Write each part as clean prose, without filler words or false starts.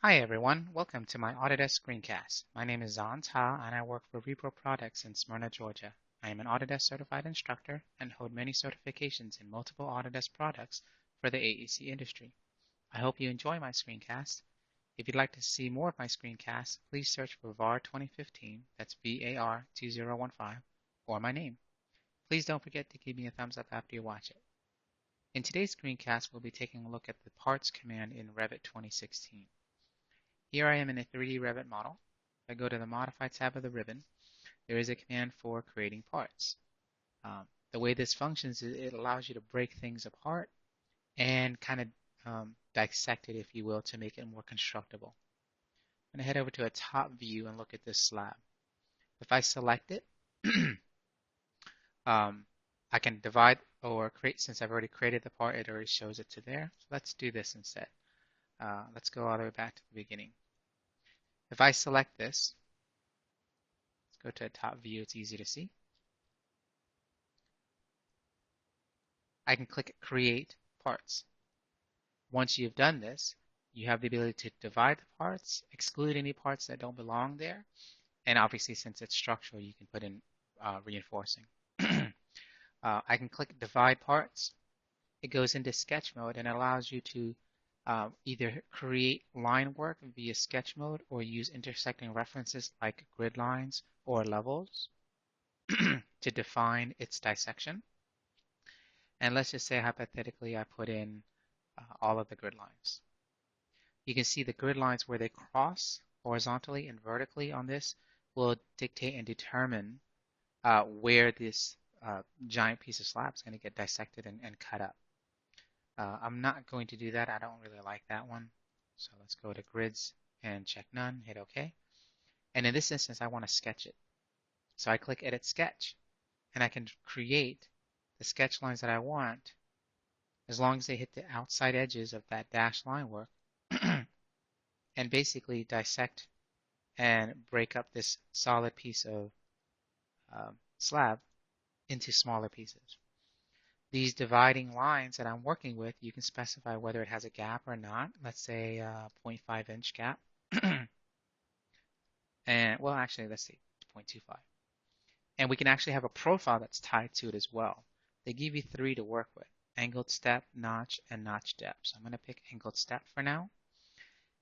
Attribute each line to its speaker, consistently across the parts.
Speaker 1: Hi everyone, welcome to my Autodesk screencast. My name is Dzan Ta and I work for Repro Products in Smyrna, Georgia. I am an Autodesk certified instructor and hold many certifications in multiple Autodesk products for the AEC industry. I hope you enjoy my screencast. If you'd like to see more of my screencasts, please search for VAR 2015, that's VAR 2015, or my name. Please don't forget to give me a thumbs up after you watch it. In today's screencast, we'll be taking a look at the parts command in Revit 2016. Here I am in a 3D Revit model. If I go to the Modify tab of the ribbon, there is a command for creating parts. The way this functions is it allows you to break things apart and kind of dissect it, if you will, to make it more constructible. I'm going to head over to a top view and look at this slab. If I select it, I can divide or create. Since I've already created the part, it already shows it to there. So let's do this instead. Let's go all the way back to the beginning. If I select this, let's go to a top view, it's easy to see. I can click Create Parts. Once you've done this, you have the ability to divide the parts, exclude any parts that don't belong there, and obviously since it's structural, you can put in reinforcing. I can click Divide Parts. It goes into sketch mode and allows you to either create line work via sketch mode or use intersecting references like grid lines or levels to define its dissection. And let's just say hypothetically I put in all of the grid lines. You can see the grid lines where they cross horizontally and vertically on this will dictate and determine where this giant piece of slab is going to get dissected and cut up. I'm not going to do that. I don't really like that one. So let's go to grids and check none, hit OK. And in this instance, I want to sketch it. So I click Edit Sketch, and I can create the sketch lines that I want as long as they hit the outside edges of that dashed line work and basically dissect and break up this solid piece of slab into smaller pieces. These dividing lines that I'm working with, you can specify whether it has a gap or not. Let's say a 0.5 inch gap. And well, actually, let's see, 0.25. And we can actually have a profile that's tied to it as well. They give you 3 to work with: angled step, notch, and notch depth. So I'm going to pick angled step for now.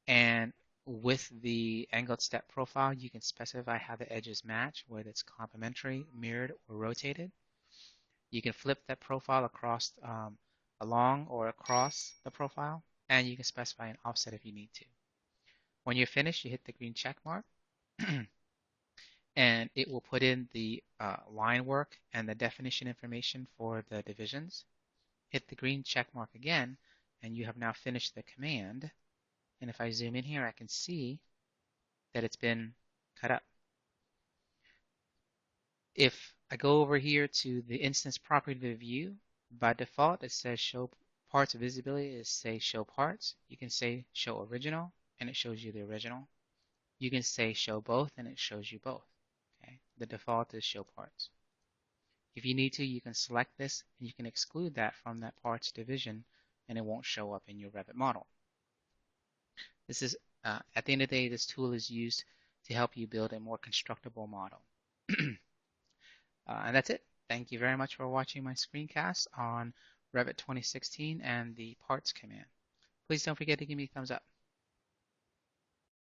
Speaker 1: And with the angled step profile, you can specify how the edges match, whether it's complementary, mirrored, or rotated. You can flip that profile across along or across the profile, and you can specify an offset if you need to. When you're finished, you hit the green check mark, and it will put in the line work and the definition information for the divisions. Hit the green check mark again, and you have now finished the command. And if I zoom in here, I can see that it's been cut up. If I go over here to the instance property of the view, by default it says show parts visibility, it says show parts. You can say show original and it shows you the original. You can say show both and it shows you both. Okay? The default is show parts. If you need to, you can select this and you can exclude that from that parts division and it won't show up in your Revit model. This is, at the end of the day, this tool is used to help you build a more constructible model. And that's it. Thank you very much for watching my screencast on Revit 2016 and the parts command. Please don't forget to give me a thumbs up.